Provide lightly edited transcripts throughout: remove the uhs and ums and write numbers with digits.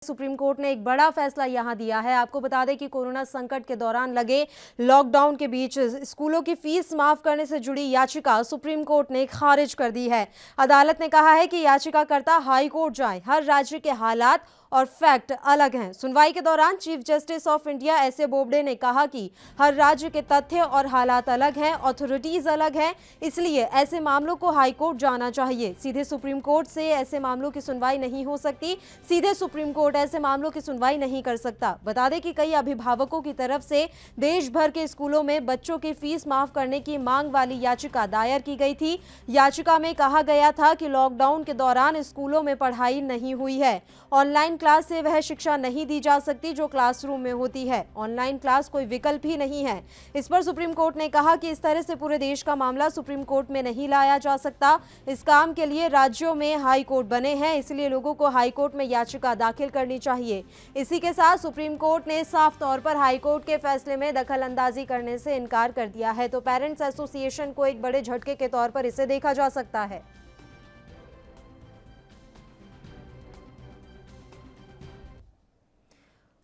Supreme court ने एक बड़ा फैसला यहां दिया है। आपको बता दें कि कोरोना संकट के दौरान लगे लॉकडाउन के बीच स्कूलों की फीस माफ करने से जुड़ी याचिका सुप्रीम कोर्ट ने खारिज कर दी है। अदालत ने कहा है कि याचिकाकर्ता हाई कोर्ट जाए, हर राज्य के हालात और फैक्ट अलग हैं। सुनवाई के दौरान chief justice of India S A Bobde ने कहा कि हर राज्य के तथ्य और हालात अलग हैं, अथॉरिटीज अलग हैं, इसलिए ऐसे मामलों को हाई कोर्ट जाना चाहिए। सीधे सुप्रीम कोर्ट से ऐसे मामलों की सुनवाई नहीं हो सकती, सीधे सुप्रीम कोर्ट ऐसे मामलों की सुनवाई नहीं कर सकता। बता दें कि कई अभिभावकों की तरफ से देश भर के स्कूलों में बच्चों की फीस माफ करने की मांग वाली याचिका दायर की गई थी। याचिका में कहा गया था कि लॉकडाउन के दौरान स्कूलों में पढ़ाई नहीं हुई है, ऑनलाइन क्लास से वह शिक्षा नहीं दी जा सकती जो क्लासरूम में होती है। ऑनलाइन क्लास कोई विकल्प ही नहीं है। इस पर सुप्रीम कोर्ट ने कहा कि इस तरह से पूरे देश का मामला सुप्रीम कोर्ट में नहीं लाया जा सकता। इस काम के लिए राज्यों में हाई कोर्ट बने हैं, इसलिए लोगों को हाई कोर्ट में याचिका दाखिल करनी चाहिए। इसी के साथ सुप्रीम कोर्ट ने साफ तौर पर हाई कोर्ट के फैसले में दखल अंदाजी करने से इनकार कर दिया है। तो पेरेंट्स एसोसिएशन को एक बड़े झटके के तौर पर इसे देखा जा सकता है।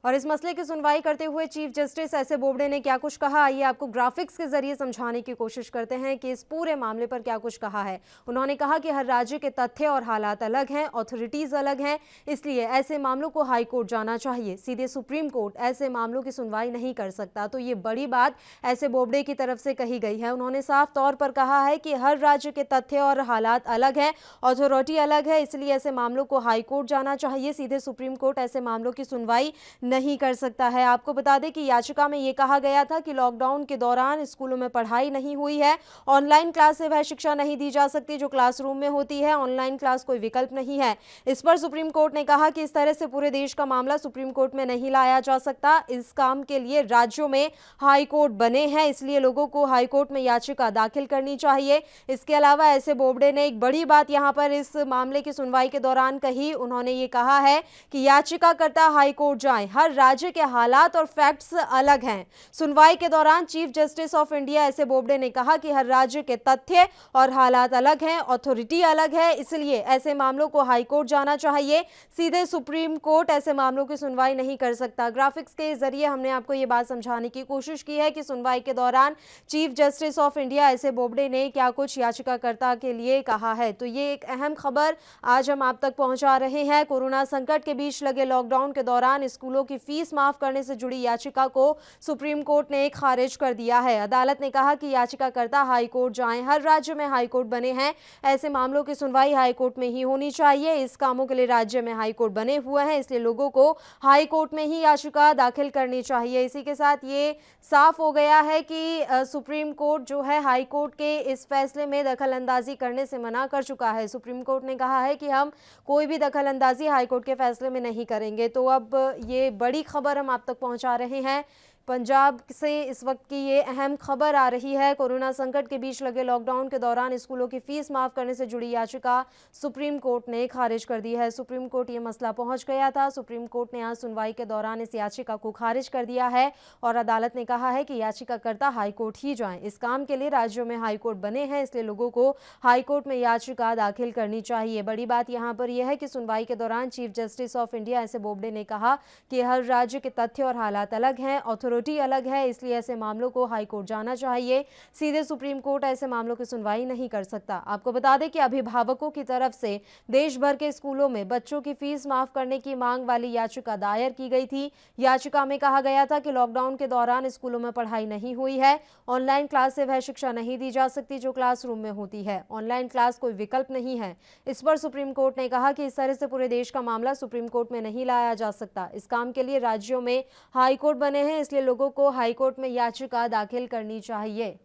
और इस मसले की सुनवाई करते हुए chief justice S A Bobde ने क्या कुछ कहा, आइए आपको ग्राफिक्स के जरिए समझाने की कोशिश करते हैं कि इस पूरे मामले पर क्या कुछ कहा है। उन्होंने कहा कि हर राज्य के तथ्य और हालात अलग हैं, अथॉरिटीज अलग हैं, इसलिए ऐसे मामलों को हाई कोर्ट जाना चाहिए, सीधे सुप्रीम कोर्ट ऐसे मामलों की सुनवाई नहीं कर सकता। तो ये बड़ी बात एस ए बोबडे की तरफ से कही गई है। उन्होंने साफ तौर पर कहा है कि हर राज्य के तथ्य और हालात अलग हैं, अथॉरिटी अलग है, इसलिए ऐसे मामलों को हाई कोर्ट जाना चाहिए, सीधे सुप्रीम कोर्ट ऐसे मामलों की सुनवाई नहीं कर सकता है। आपको बता दें कि याचिका में यह कहा गया था कि लॉकडाउन के दौरान स्कूलों में पढ़ाई नहीं हुई है, ऑनलाइन क्लास से वह शिक्षा नहीं दी जा सकती जो क्लासरूम में होती है, ऑनलाइन क्लास कोई विकल्प नहीं है। इस पर सुप्रीम कोर्ट ने कहा कि इस तरह से पूरे देश का मामला सुप्रीम कोर्ट में नहीं लाया जा सकता। इस काम के लिए राज्यों में हाई कोर्ट बने हैं, इसलिए लोगों को हाई कोर्ट में याचिका दाखिल करनी चाहिए। इसके अलावा एस ए बोबडे ने एक बड़ी बात यहां पर इस मामले की सुनवाई के दौरान कही। उन्होंने ये कहा है कि याचिकाकर्ता हाई कोर्ट जाएं, हर राज्य के हालात और फैक्ट्स अलग हैं। सुनवाई के दौरान chief justice of India S A Bobde ने कहा कि हर राज्य के तथ्य और हालात अलग हैं, अथॉरिटी अलग है, इसलिए ऐसे मामलों को हाई कोर्ट जाना चाहिए, सीधे सुप्रीम कोर्ट ऐसे मामलों की सुनवाई नहीं कर सकता। ग्राफिक्स के जरिए हमने आपको ये बात समझाने की कोशिश की है कि सुनवाई के दौरान chief justice of India S A Bobde ने क्या कुछ याचिकाकर्ता के लिए कहा है। तो ये एक अहम खबर आज हम आप तक पहुंचा रहे हैं। कोरोना संकट के बीच लगे लॉकडाउन के दौरान स्कूलों की फीस माफ करने से जुड़ी याचिका को सुप्रीम कोर्ट ने खारिज कर दिया है। अदालत ने कहा कि याचिकाकर्ता हाई कोर्ट जाएं, हर राज्य में हाई कोर्ट बने हैं, ऐसे मामलों की सुनवाई हाई कोर्ट में ही होनी चाहिए। इस कामों के लिए राज्य में हाई कोर्ट बने हुए हैं, इसलिए लोगों को हाई कोर्ट में ही याचिका दाखिल करनी चाहिए। इसी के साथ ये साफ हो गया है कि सुप्रीम कोर्ट जो है हाई कोर्ट के इस फैसले में दखल अंदाजी करने से मना कर चुका है। सुप्रीम कोर्ट ने कहा है कि हम कोई भी दखल अंदाजी हाई कोर्ट के फैसले में नहीं करेंगे। तो अब ये बड़ी खबर हम आप तक पहुंचा रहे हैं। पंजाब से इस वक्त की ये अहम खबर आ रही है। कोरोना संकट के बीच लगे लॉकडाउन के दौरान स्कूलों की फीस माफ करने से जुड़ी याचिका सुप्रीम कोर्ट ने खारिज कर दी है। सुप्रीम कोर्ट ये मसला पहुंच गया था। सुप्रीम कोर्ट ने आज सुनवाई के दौरान इस याचिका को खारिज कर दिया है और अदालत ने कहा है कि याचिकाकर्ता हाई कोर्ट ही जाएं। इस काम के लिए राज्यों में हाई कोर्ट बने हैं, इसलिए लोगों को हाई कोर्ट में याचिका दाखिल करनी चाहिए। बड़ी बात यहाँ पर यह है कि सुनवाई के दौरान chief justice of India S A Bobde ने कहा कि हर राज्य के तथ्य और हालात अलग हैं, अथॉरिटी अलग है, इसलिए ऐसे मामलों को हाई कोर्ट जाना चाहिए, सीधे सुप्रीम कोर्ट ऐसे मामलों की सुनवाई नहीं कर सकता। आपको बता दें कि अभिभावकों की तरफ से देश भर के स्कूलों में बच्चों की फीस माफ करने की मांग वाली याचिका दायर की गई थी। याचिका में कहा गया था कि लॉकडाउन के दौरान स्कूलों में पढ़ाई नहीं हुई है, ऑनलाइन क्लास से वह शिक्षा नहीं दी जा सकती जो क्लासरूम में होती है, ऑनलाइन क्लास कोई विकल्प नहीं है। इस पर सुप्रीम कोर्ट ने कहा कि इस तरह से पूरे देश का मामला सुप्रीम कोर्ट में नहीं लाया जा सकता। इस काम के लिए राज्यों में हाई कोर्ट बने हैं, इसलिए लोगों को हाई कोर्ट में याचिका दाखिल करनी चाहिए।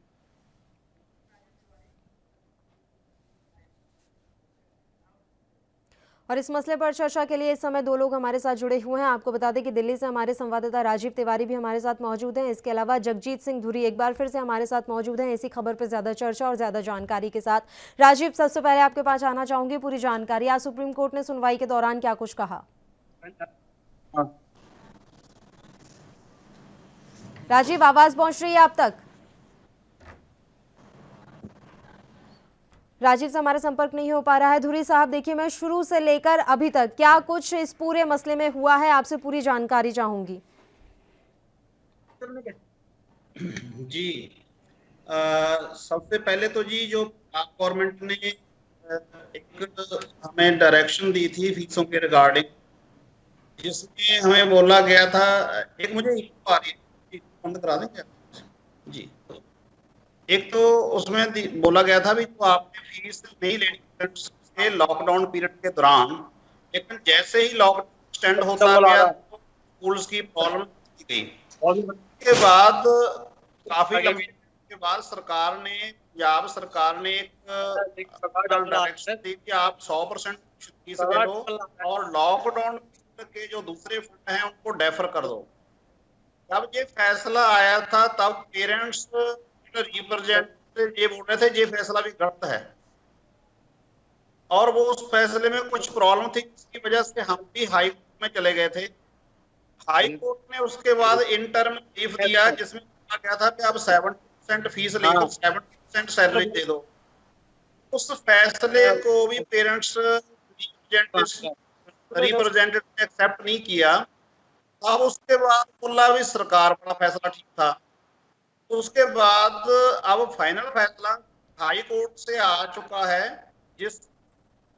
और इस मसले पर चर्चा के लिए इस समय दो लोग हमारे साथ जुड़े हुए हैं। आपको बता दें कि दिल्ली से हमारे संवाददाता राजीव तिवारी भी हमारे साथ मौजूद हैं। इसके अलावा जगजीत सिंह धुरी एक बार फिर से हमारे साथ मौजूद हैं इसी खबर पर ज्यादा चर्चा और ज्यादा जानकारी के साथ। राजीव, सबसे पहले आपके पास आना चाहूंगी पूरी जानकारी। आज सुप्रीम कोर्ट ने सुनवाई के दौरान क्या कुछ कहा? राजीव, आवाज पहुंच रही है आप तक? राजीव से हमारा संपर्क नहीं हो पा रहा है। धुरी साहब, देखिए मैं शुरू से लेकर अभी तक क्या कुछ इस पूरे मसले में हुआ है, आपसे पूरी जानकारी चाहूंगी। जी, सबसे पहले तो जी जो गवर्नमेंट ने एक हमें डायरेक्शन दी थी फीसों के रिगार्डिंग, जिसमें हमें बोला गया था, एक मुझे आ रही है बंद करा देंगे जी। एक तो उसमें बोला गया था भी तो आपने फीस नहीं लेनी से लॉकडाउन पीरियड के दौरान, लेकिन जैसे ही लॉकडाउन एक्सटेंड होता गया तो स्कूल्स की प्रॉब्लम की गई। उसके बाद काफी लंबे के बाद सरकार ने, पंजाब सरकार ने एक डायरेक्शन दी कि आप 100% फीस ले लो और लॉकडाउन के जो दूसरे फंड हैं उनको डेफर कर दो। जब ये फैसला आया था तब पेरेंट्स रिप्रेजेंटेटिव ये बोल रहे थे ये फैसला भी गलत है, और वो उस फैसले में कुछ प्रॉब्लम थी जिसकी वजह से हम भी हाई कोर्ट में चले गए थे। हाई कोर्ट ने उसके बाद इंटर्म रिलीफ दिया जिसमें कहा गया था कि आप 70% फीस लेकर 70% सैलरी दे दो। उस फैसले को भी पेरेंट्स रिप्रेजेंटेटिव ने एक्सेप्ट नहीं किया। अब उसके बाद बोला भी सरकार बड़ा फैसला ठीक था। तो उसके बाद अब फाइनल फैसला हाई कोर्ट से आ चुका है, जिस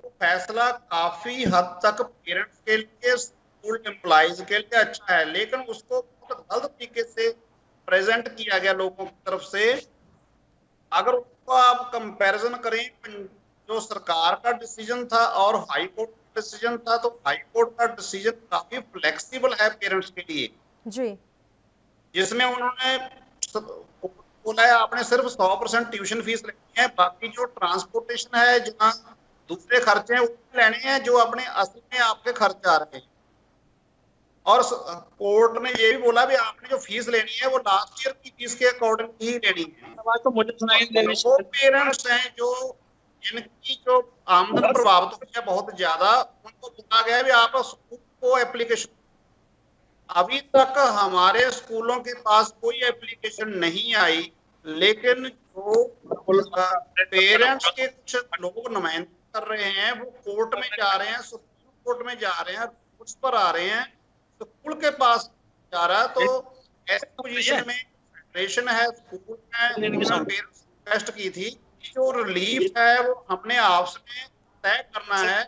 फैसला काफी हद तक पेरेंट्स के लिए, स्कूल एम्प्लॉइज के लिए अच्छा है, लेकिन उसको बहुत गलत तरीके से प्रेजेंट किया गया लोगों की तरफ से। अगर उसको आप कंपैरिजन करें जो सरकार का डिसीजन था और हाई कोर्ट का डिसीजन था, तो हाई कोर्ट का डिसीजन काफी फ्लेक्सिबल है पेरेंट्स के लिए जी, जिसमें उन्होंने बोला है आपने सिर्फ 100% ट्यूशन फीस लेनी है, बाकी जो ट्रांसपोर्टेशन है, जहाँ दूसरे खर्चे हैं वो लेने हैं जो अपने असल में आपके खर्च आ रहे हैं। और कोर्ट ने ये भी बोला भी आपने जो फीस लेनी है वो लास्ट ईयर की फीस के अकॉर्डिंग ही लेनी है। तो मुझे सुनाई देनी, वो पेरेंट्स हैं जो जिनकी जो आमदन प्रभावित हुई है बहुत ज्यादा, उनको बोला गया भी आप स्कूल को एप्लीकेशन, अभी तक हमारे स्कूलों के पास कोई एप्लीकेशन नहीं आई, लेकिन जो पेरेंट्स के कुछ लोग नुमाइंदगी कर रहे हैं वो कोर्ट में जा रहे हैं, सुप्रीम कोर्ट में जा रहे हैं, उस पर आ रहे हैं, स्कूल के पास जा रहा है। तो ऐसे पोजीशन में फेडरेशन है, स्कूल है, पेरेंट्स रिक्वेस्ट की थी जो रिलीफ है वो हमने आपस में तय करना है।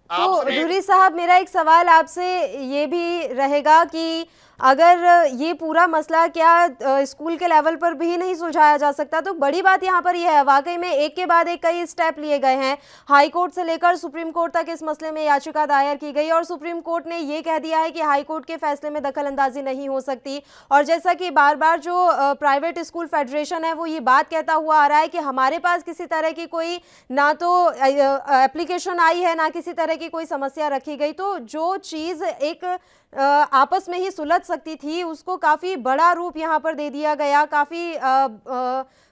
तो धुरी साहब, मेरा एक सवाल आपसे ये भी रहेगा कि अगर ये पूरा मसला क्या स्कूल के लेवल पर भी नहीं सुलझाया जा सकता, तो बड़ी बात यहाँ पर यह है, वाकई में एक के बाद एक कई स्टेप लिए गए हैं, हाई कोर्ट से लेकर सुप्रीम कोर्ट तक इस मसले में याचिका दायर की गई और सुप्रीम कोर्ट ने ये कह दिया है कि हाई कोर्ट के फैसले में दखल अंदाजी नहीं हो सकती। और जैसा कि बार बार जो प्राइवेट स्कूल फेडरेशन है वो ये बात कहता हुआ आ रहा है कि हमारे पास किसी तरह की कोई ना तो एप्लीकेशन आई है, ना किसी तरह की कोई समस्या रखी गई, तो जो चीज़ एक आपस में ही सुलझ सकती थी उसको काफ़ी बड़ा रूप यहाँ पर दे दिया गया, काफ़ी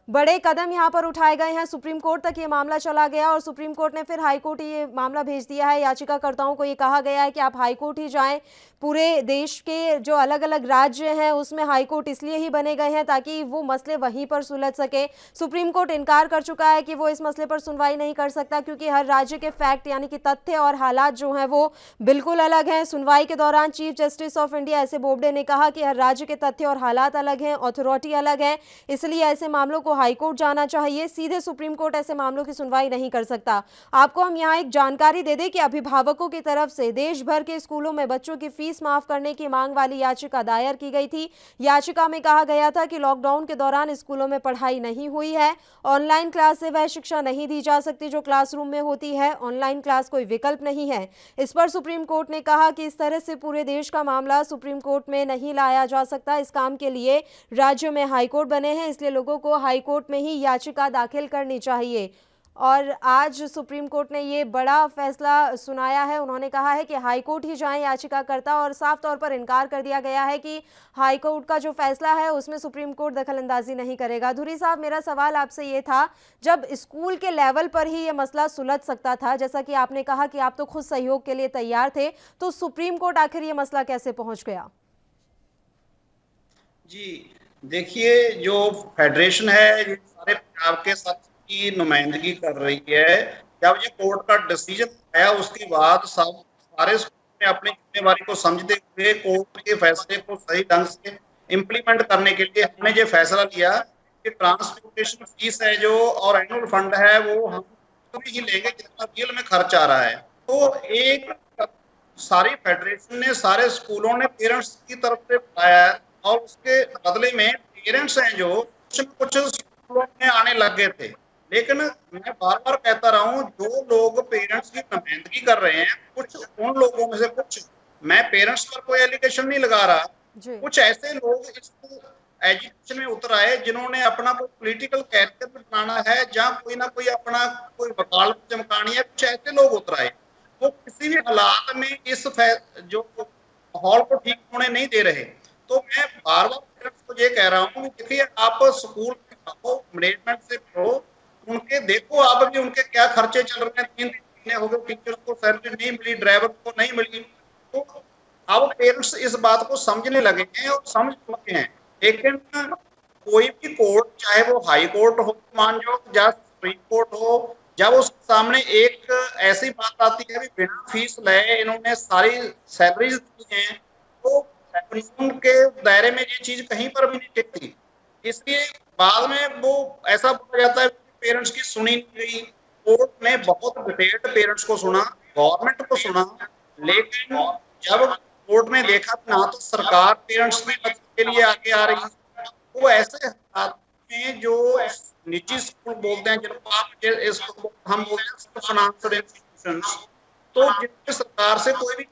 बड़े कदम यहाँ पर उठाए गए हैं, सुप्रीम कोर्ट तक ये मामला चला गया और सुप्रीम कोर्ट ने फिर हाई कोर्ट ये मामला भेज दिया है। याचिकाकर्ताओं को ये कहा गया है कि आप हाई कोर्ट ही जाएं। पूरे देश के जो अलग अलग राज्य हैं उसमें हाई कोर्ट इसलिए ही बने गए हैं ताकि वो मसले वहीं पर सुलझ सके। सुप्रीम कोर्ट इनकार कर चुका है कि वो इस मसले पर सुनवाई नहीं कर सकता, क्योंकि हर राज्य के फैक्ट यानी कि तथ्य और हालात जो हैं वो बिल्कुल अलग हैं। सुनवाई के दौरान chief justice of India S A Bobde ने कहा कि हर राज्य के तथ्य और हालात अलग हैं, अथॉरिटी अलग है, इसलिए ऐसे मामलों को हाई कोर्ट जाना चाहिए, सीधे सुप्रीम कोर्ट ऐसे मामलों की सुनवाई नहीं कर सकता। आपको हम यहाँ एक जानकारी दे दें कि अभिभावकों की तरफ से देश भर के स्कूलों में बच्चों की फीस माफ करने की मांग वाली याचिका दायर की गई थी। याचिका में कहा गया था कि लॉकडाउन के दौरान स्कूलों में पढ़ाई नहीं हुई है, ऑनलाइन क्लास से वह शिक्षा नहीं दी जा सकती जो क्लासरूम में होती है, ऑनलाइन क्लास कोई विकल्प नहीं है। इस पर सुप्रीम कोर्ट ने कहा कि इस तरह से पूरे देश का मामला सुप्रीम कोर्ट में नहीं लाया जा सकता, इस काम के लिए राज्यों में हाई कोर्ट बने हैं, इसलिए लोगों को हाई कोर्ट में ही याचिका दाखिल करनी चाहिए। और आज सुप्रीम कोर्ट ने ये बड़ा फैसला सुनाया है, उन्होंने कहा है कि हाई कोर्ट ही जाएं याचिकाकर्ता, और साफ तौर पर इनकार कर दिया गया है कि हाई कोर्ट का जो फैसला है उसमें सुप्रीम कोर्ट दखलंदाजी नहीं करेगा। धुरी साहब, मेरा सवाल आपसे ये था, जब स्कूल के लेवल पर ही ये मसला सुलझ सकता था, जैसा कि आपने कहा कि आप तो खुद सहयोग के लिए तैयार थे, तो सुप्रीम कोर्ट आखिर ये मसला कैसे पहुंच गया? जी देखिए, जो फेडरेशन है ये सारे पंजाब के साथ की नुमाइंदगी कर रही है। जब ये कोर्ट का डिसीजन आया उसके बाद सब सारे स्कूल ने अपनी जिम्मेवारी को समझते हुए कोर्ट के फैसले को सही ढंग से इम्प्लीमेंट करने के लिए हमने ये फैसला लिया कि ट्रांसपोर्टेशन फीस है जो और एनुअल फंड है वो हम उतना ही लेंगे जितना रियल में खर्च आ रहा है। तो एक सारी फेडरेशन ने सारे स्कूलों ने पेरेंट्स की तरफ से बुलाया है और उसके बदले में पेरेंट्स हैं जो कुछ स्कूलों में आने लग गए थे। लेकिन मैं बार बार कहता रहा हूँ जो लोग पेरेंट्स की नुमाइंदगी कर रहे हैं कुछ उन लोगों में से कुछ, मैं पेरेंट्स पर कोई एलिगेशन नहीं लगा रहा, जी। कुछ ऐसे लोग इस एजुकेशन में उतर आए जिन्होंने अपना कोई पॉलिटिकल कैरियर बनाना है जहाँ कोई ना कोई अपना कोई वकालत चमकानी है, कुछ ऐसे लोग उतर आए वो किसी भी हालात में इस जो माहौल को ठीक होने नहीं दे रहे। तो मैं बार बार पेरेंट्स को ये कह रहा हूँ कि देखिए आप स्कूल में आओ, मैनेजमेंट से पढ़ो, उनके देखो आप भी उनके क्या खर्चे चल रहे हैं, 3 महीने हो गए टीचर्स को सैलरी नहीं मिली, ड्राइवर को नहीं मिली। तो अब पेरेंट्स इस बात को समझने लगे हैं और समझ चुके हैं। लेकिन कोई भी कोर्ट चाहे वो हाई कोर्ट हो मान लो या सुप्रीम कोर्ट हो, जब उसके सामने एक ऐसी बात आती है कि बिना फीस लए इन्होंने सारी सैलरीज दी हैं तो कानून के दायरे में ये चीज कहीं पर भी नहीं टिकती। इसलिए बाद में वो ऐसा बोला जाता है पेरेंट्स की सुनी नहीं गई। कोर्ट ने बहुत डिटेल्ड पेरेंट्स को सुना, गवर्नमेंट को सुना, लेकिन जब कोर्ट ने देखा ना तो सरकार पेरेंट्स की मदद के लिए आगे आ रही है, वो ऐसे हालात में जो निजी स्कूल बोलते हैं जिनको आप हम बोलते हैं फाइनेंशियल इंस्टीट्यूशंस, तो जिनकी सरकार से कोई भी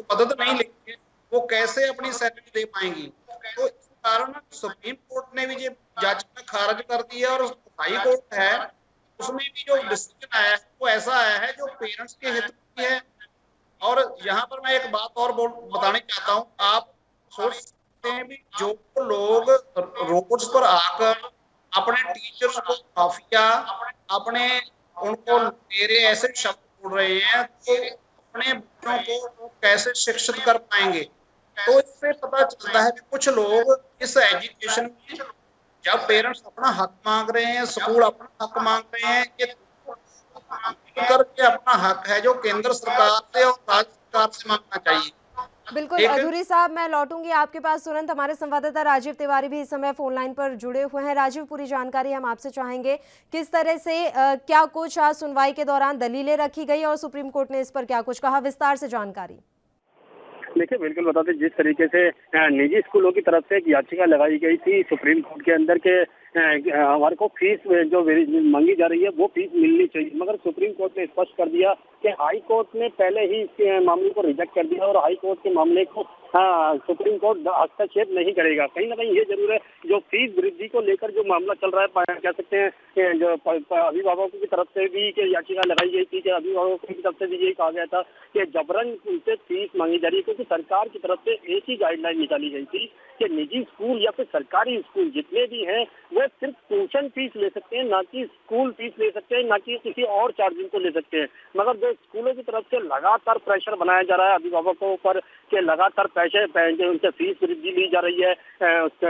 मदद नहीं लेंगे वो कैसे अपनी सैलरी दे पाएंगी। तो इस कारण सुप्रीम कोर्ट ने भी ये याचिका खारिज कर दी है और हाई कोर्ट है उसमें भी जो डिसीजन आया है वो ऐसा आया है जो पेरेंट्स के हित में है। और यहाँ पर मैं एक बात और बताना चाहता हूँ, आप सोच सकते हैं भी जो लोग रोड्स पर आकर अपने टीचर्स को माफिया अपने उनको मेरे ऐसे शब्द बोल रहे हैं तो अपने बच्चों को कैसे शिक्षित कर पाएंगे। तो इससे पता चलता है कि कुछ लोग इस एजुकेशन में जब पेरेंट्स अपना हक मांग रहे हैं, स्कूल अपना हक मांग रहे हैं, ये करके अपना हक है जो केंद्र सरकार से और राज्य सरकार से मांगना चाहिए। बिल्कुल अधूरी साहब, मैं लौटूंगी आपके पास तुरंत। हमारे संवाददाता राजीव तिवारी भी इस समय फोन लाइन पर जुड़े हुए हैं। राजीव, पूरी जानकारी हम आपसे चाहेंगे, किस तरह से क्या कुछ आज सुनवाई के दौरान दलीलें रखी गई और सुप्रीम कोर्ट ने इस पर क्या कुछ कहा, विस्तार से जानकारी। देखिए, बिल्कुल बताते, जिस तरीके से निजी स्कूलों की तरफ से एक याचिका लगाई गई थी सुप्रीम कोर्ट के अंदर के हमारे को फीस जो मांगी जा रही है वो फीस मिलनी चाहिए, मगर सुप्रीम कोर्ट ने स्पष्ट कर दिया कि हाई कोर्ट ने पहले ही इस मामले को रिजेक्ट कर दिया और हाई कोर्ट के मामले को सुप्रीम कोर्ट हस्तक्षेप नहीं करेगा। कहीं ना कहीं ये जरूर है, जो फीस वृद्धि को लेकर जो मामला चल रहा है, कह सकते हैं जो अभिभावकों की तरफ से भी याचिका लगाई गई थी कि अभिभावकों की तरफ से भी यही कहा गया था कि जबरन उनसे फीस मांगी जा रही है, क्योंकि सरकार की तरफ से एक ही गाइडलाइन निकाली गई थी कि निजी स्कूल या फिर सरकारी स्कूल जितने भी हैं वो सिर्फ ट्यूशन फीस ले सकते हैं, ना कि स्कूल फीस ले सकते हैं, ना कि किसी और चार्जिंग को ले सकते हैं। मगर जो स्कूलों की तरफ से लगातार प्रेशर बनाया जा रहा है अभिभावकों पर कि लगातार पैसे उनसे फीस वृद्धि ली जा रही है,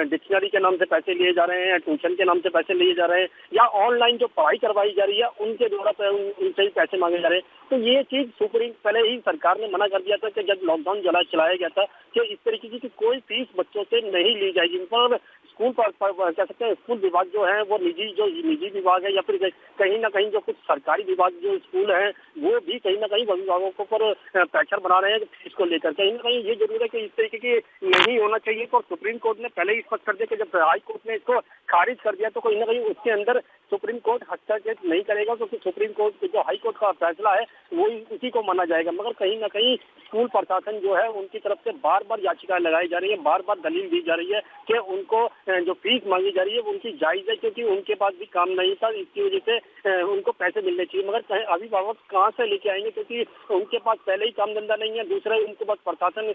डिक्शनरी के नाम से पैसे लिए जा रहे हैं, ट्यूशन के नाम से पैसे लिए जा रहे हैं, या ऑनलाइन जो पढ़ाई करवाई जा रही है उनके द्वारा उनसे ही पैसे मांगे जा रहे हैं। तो ये चीज सुप्रीम पहले ही सरकार ने मना कर दिया था कि जब लॉकडाउन चलाया गया था कि इस तरीके की कोई फीस बच्चों से नहीं ली जाएगी। पर स्कूल पर कह सकते हैं स्कूल विभाग जो है वो निजी विभाग है या फिर कहीं ना कहीं जो कुछ सरकारी विभाग जो स्कूल है वो भी कहीं ना कहीं अभिभावकों पर प्रेशर बना रहे हैं फीस को लेकर। कहीं ना कहीं ये जरूर है कि इस तरीके की नहीं होना चाहिए। और सुप्रीम कोर्ट ने पहले ही स्पष्ट कर दिया कि जब हाई कोर्ट ने इसको खारिज कर दिया तो कहीं ना कहीं उसके अंदर सुप्रीम कोर्ट हस्तक्षेप नहीं करेगा, क्योंकि सुप्रीम कोर्ट जो हाई कोर्ट का फैसला है वो उसी को माना जाएगा। मगर कहीं ना कहीं स्कूल प्रशासन जो है उनकी तरफ से बार बार याचिकाएं लगाई जा रही है, बार बार दलील दी जा रही है कि उनको जो फीस मांगी जा रही है वो उनकी जायज है, क्योंकि उनके पास भी काम नहीं था, इसकी वजह से उनको पैसे मिलने चाहिए। मगर अभिभावक कहाँ से लेके आएंगे, क्योंकि उनके पास पहले ही काम धंधा नहीं है, दूसरा उनको बस प्रशासन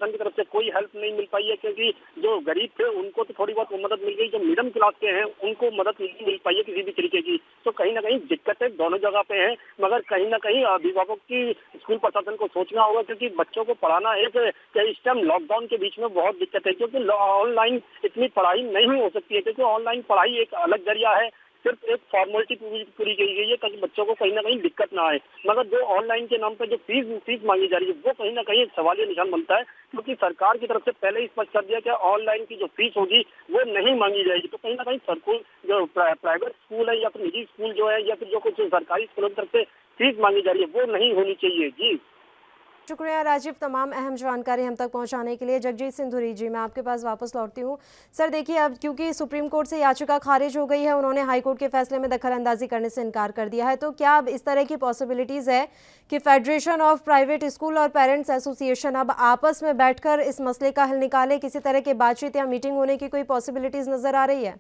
की तरफ से कोई हेल्प नहीं मिल पाई है, क्योंकि जो गरीब थे उनको तो थोड़ी बहुत मदद मिल गई, जो मिडिल क्लास के हैं उनको मदद नहीं मिल पाई है किसी भी तरीके की। तो कहीं ना कहीं दिक्कतें दोनों जगह पे हैं, मगर कहीं ना कहीं अभिभावक की स्कूल प्रशासन को सोचना होगा, क्योंकि बच्चों को पढ़ाना एक इस टाइम लॉकडाउन के बीच में बहुत दिक्कत है, क्योंकि ऑनलाइन इतनी पढ़ाई नहीं हो सकती है, क्योंकि ऑनलाइन पढ़ाई एक अलग जरिया है सिर्फ एक फॉर्मेलिटी पूरी की गई है ताकि बच्चों को कहीं ना कहीं दिक्कत ना आए। मगर जो ऑनलाइन के नाम पर जो फीस मांगी जा रही है वो कहीं ना कहीं एक सवालिया निशान बनता है, क्योंकि सरकार की तरफ से पहले ही स्पष्ट कर दिया कि ऑनलाइन की जो फीस होगी वो नहीं मांगी जाएगी। तो कहीं ना कहीं सरकार जो प्राइवेट स्कूल है या फिर निजी स्कूल जो है या फिर जो कुछ सरकारी स्कूलों की तरफ से फीस मांगी जा रही है वो नहीं होनी चाहिए। जी शुक्रिया राजीव, तमाम अहम जानकारी हम तक पहुंचाने के लिए। जगजीत सिंधुरी जी, मैं आपके पास वापस लौटती हूं। सर देखिए, अब क्योंकि सुप्रीम कोर्ट से याचिका खारिज हो गई है, उन्होंने हाई कोर्ट के फैसले में दखल अंदाजी करने से इनकार कर दिया है, तो क्या अब इस तरह की पॉसिबिलिटीज़ है कि फेडरेशन ऑफ प्राइवेट स्कूल और पेरेंट्स एसोसिएशन अब आपस में बैठकर इस मसले का हल निकाले? किसी तरह की बातचीत या मीटिंग होने की कोई पॉसिबिलिटीज़ नज़र आ रही है?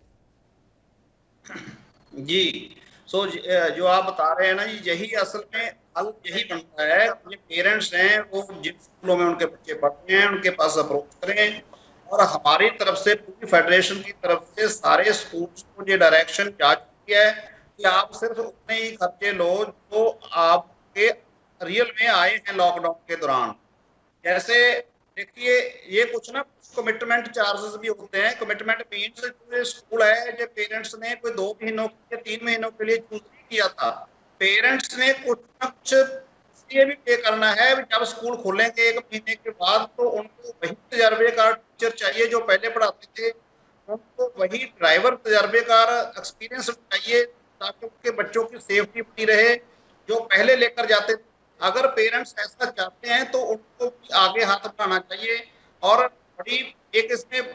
जी, जो आप बता रहे हैं ना, यही असल में हल यही बनता है। ये पेरेंट्स हैं, वो जिन स्कूलों में उनके बच्चे पढ़ते हैं उनके पास अप्रोच करें, और हमारी तरफ से, पूरी फेडरेशन की तरफ से सारे स्कूल्स को ये डायरेक्शन जा चुकी है कि आप सिर्फ उतने ही खर्चे लो जो आपके रियल में आए हैं लॉकडाउन के दौरान। जैसे देखिए, ये कुछ ना कमिटमेंट चार्जेस भी होते हैं। कमिटमेंट मीन्स जो स्कूल है, जो पेरेंट्स ने कोई 2 महीनों या 3 महीनों के लिए चूज नहीं किया था, पेरेंट्स ने कुछ ना कुछ इसलिए भी पे करना है। जब स्कूल खोलेंगे 1 महीने के बाद, तो उनको वही तजर्बेकार टीचर चाहिए जो पहले पढ़ाते थे, उनको वही ड्राइवर तजर्बेकार एक्सपीरियंस चाहिए, ताकि उनके बच्चों की सेफ्टी बनी रहे जो पहले लेकर जाते थे। अगर पेरेंट्स ऐसा चाहते हैं तो उनको आगे हाथ बढ़ाना चाहिए। और बड़ी एक इसमें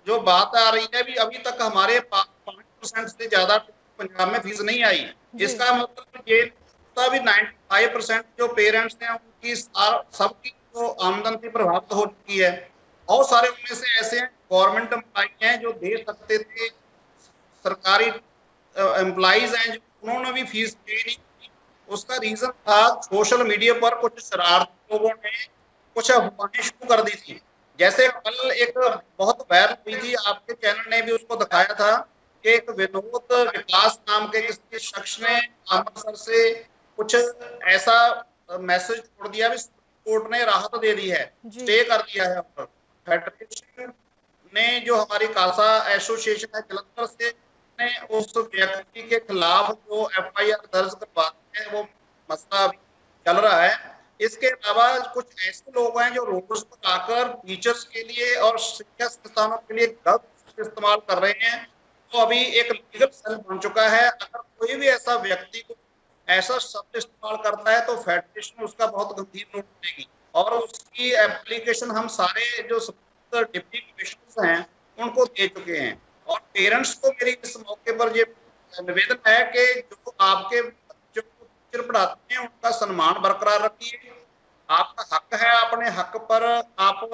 जो बात आ रही है, अभी तक हमारे 5% से ज्यादा पंजाब में फीस नहीं आई। इसका मतलब ये भी 95% जो पेरेंट्स हैं उनकी सबकी जो आमदन थी प्रभावित हो चुकी है। बहुत सारे उनमें से ऐसे हैं गवर्नमेंट एम्प्लॉय हैं जो दे सकते थे, सरकारी एम्प्लॉइज हैं जो उन्होंने भी फीस दे नहीं। उसका रीजन था, सोशल मीडिया पर कुछ शरारती लोगों ने कुछ अफवाहें शुरू कर दी थी। जैसे कल एक बहुत वायरल हुई थी, आपके चैनल ने भी उसको दिखाया था कि एक विनोद विकास नाम के किसी शख्स ने अमृतसर से कुछ ऐसा मैसेज छोड़ दिया भी कोर्ट ने राहत दे दी है, स्टे कर दिया है। और फेडरेशन ने, जो हमारी खालसा एसोसिएशन है जलंधर से, ने उस व्यक्ति के खिलाफ जो एफआईआर दर्ज करवाते हैं, वो मसला अभी चल रहा है। इसके अलावा कुछ ऐसे लोग हैं जो रोड्स पर आकर टीचर्स के लिए और शिक्षा संस्थानों के लिए गलत इस्तेमाल कर रहे हैं। तो अभी एक लीगल सेल बन चुका है। अगर कोई भी ऐसा व्यक्ति को ऐसा शब्द इस्तेमाल करता है तो फेडरेशन उसका बहुत गंभीर रूप लेगी, और उसकी एप्लीकेशन हम सारे जो डिप्टी कमिश्नर हैं उनको दे चुके हैं। और पेरेंट्स को मेरी इस मौके पर ये निवेदन है कि जो आपके बच्चों को टीचर पढ़ाते हैं उनका सम्मान बरकरार रखिए। आपका हक है, अपने हक पर आप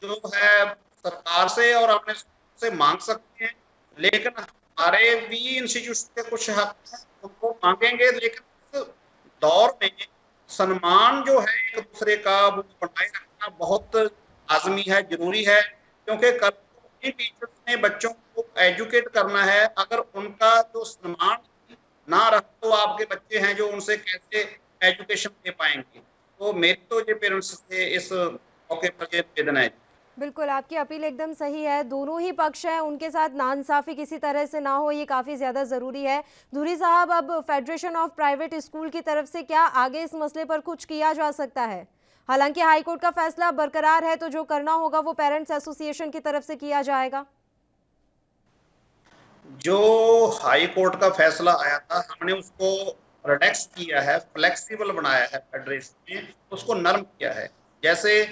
जो है सरकार से और अपने से मांग सकते हैं, लेकिन हमारे भी इंस्टीट्यूशन के कुछ हक हैं उनको मांगेंगे। लेकिन इस दौर में सम्मान जो है एक दूसरे का, वो बनाए रखना बहुत लाजमी है, जरूरी है। क्योंकि कल टीचर्स ने बच्चों को एजुकेट करना है, अगर उनका जो सम्मान ना रख तो आपके बच्चे हैं जो उनसे कैसे एजुकेशन दे पाएंगे। तो मेरी तो ये पेरेंट्स से इस मौके पर ये निवेदन है। बिल्कुल, आपकी अपील एकदम सही है। दोनों ही पक्ष हैं, उनके साथ नाइंसाफ़ी किसी तरह से ना हो, ये काफ़ी ज़्यादा ज़रूरी है। धुरी साहब, अब फेडरेशन ऑफ प्राइवेट स्कूल की तरफ से क्या आगे इस मसले पर कुछ किया जा सकता है? हालांकि हाई कोर्ट का फैसला बरकरार है, तो जो करना होगा वो पेरेंट्स एसोसिएशन की तरफ से किया जाएगा। जो हाई कोर्ट का फैसला आया था, हमने उसको रिलैक्स किया है, फ्लेक्सिबल बनाया है। फेडरेशन ने उसको नर्म किया है। जैसे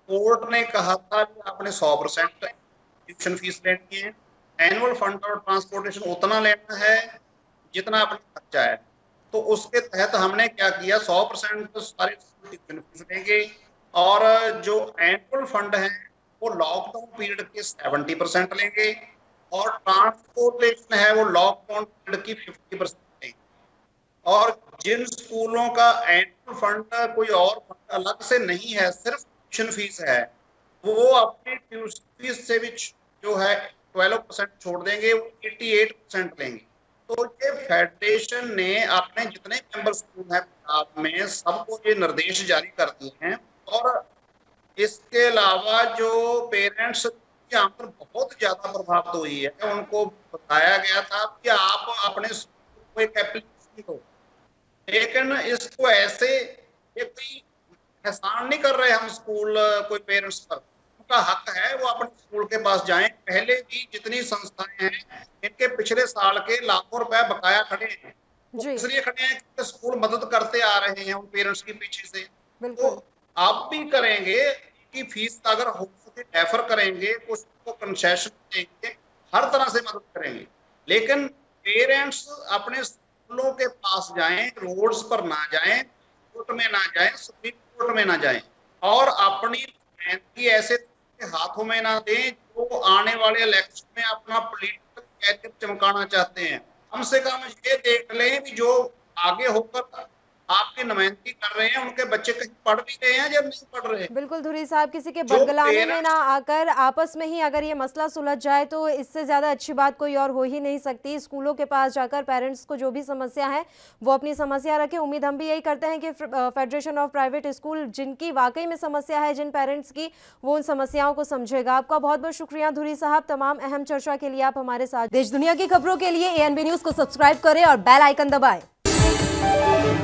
कोर्ट ने कहा था कि आपने 100% ट्यूशन फीस लेनी है, एनुअल फंड और ट्रांसपोर्टेशन उतना लेना है जितना आपने खर्चा है। तो उसके तहत हमने क्या किया, 100% तो सारे ट्यूशन फीस लेंगे, और जो एनुअल फंड है वो लॉकडाउन पीरियड के 70% लेंगे, और ट्रांसपोर्टेशन है वो लॉकडाउन पीरियड की 50% लेंगे। और जिन स्कूलों का एनुअल फंड कोई और फंड अलग से नहीं है, सिर्फ ट्यूशन फीस है, वो अपनी ट्यूशन फीस से भी जो है 12% छोड़ देंगे, वो 88% लेंगे। तो ये फेडरेशन ने अपने जितने मेंबर स्कूल हैं पंजाब में सबको ये निर्देश जारी कर दिए हैं। और इसके अलावा जो पेरेंट्स की आमदन बहुत ज्यादा प्रभावित हुई है, उनको बताया गया था कि आप अपने वो एक एप्लीकेशन हो, लेकिन इसको ऐसे ये कोई एहसान नहीं कर रहे हम स्कूल कोई पेरेंट्स पर, उनका हक है वो अपने स्कूल के पास जाएं। पहले भी जितनी संस्थाएं हैं इनके पिछले साल के लाखों रुपए बकाया खड़े हैं, वो जी इसलिए खड़े हैं क्योंकि स्कूल मदद करते आ रहे हैं उन पेरेंट्स के पीछे से। बिल्कुल। तो आप भी करेंगे कि फीस अगर हो सके डेफर करेंगे, कुछ को कंसेशन देंगे, हर तरह से मदद करेंगे, लेकिन पेरेंट्स अपने स्कूलों के पास जाएं, रोड्स पर ना जाएं, कोर्ट में ना जाएं, सुप्रीम कोर्ट में ना जाएं और अपनी मेहनती ऐसे के हाथों में ना दें जो आने वाले इलेक्शन में अपना पॉलिटिकल कैरियर चमकाना चाहते हैं। कम से कम ये देख लें कि जो आगे होकर आपकी नुमाइंदगी कर रहे हैं उनके बच्चे कहीं पढ़ भी रहे हैं या नहीं पढ़ रहे हैं। बिल्कुल धुरी साहब, किसी के जो बदगलाने में parents- ना आकर आपस में ही अगर ये मसला सुलझ जाए तो इससे ज़्यादा अच्छी बात कोई और हो ही नहीं सकती। स्कूलों के पास जाकर पेरेंट्स को जो भी समस्या है वो अपनी समस्या रखें। उम्मीद हम भी यही करते हैं कि फेडरेशन ऑफ प्राइवेट स्कूल जिनकी वाकई में समस्या है जिन पेरेंट्स की, वो उन समस्याओं को समझेगा। आपका बहुत बहुत शुक्रिया धुरी साहब, तमाम अहम चर्चा के लिए आप हमारे साथ। देश दुनिया की खबरों के लिए ANB न्यूज़ को सब्सक्राइब करें और बेल आइकन दबाएं।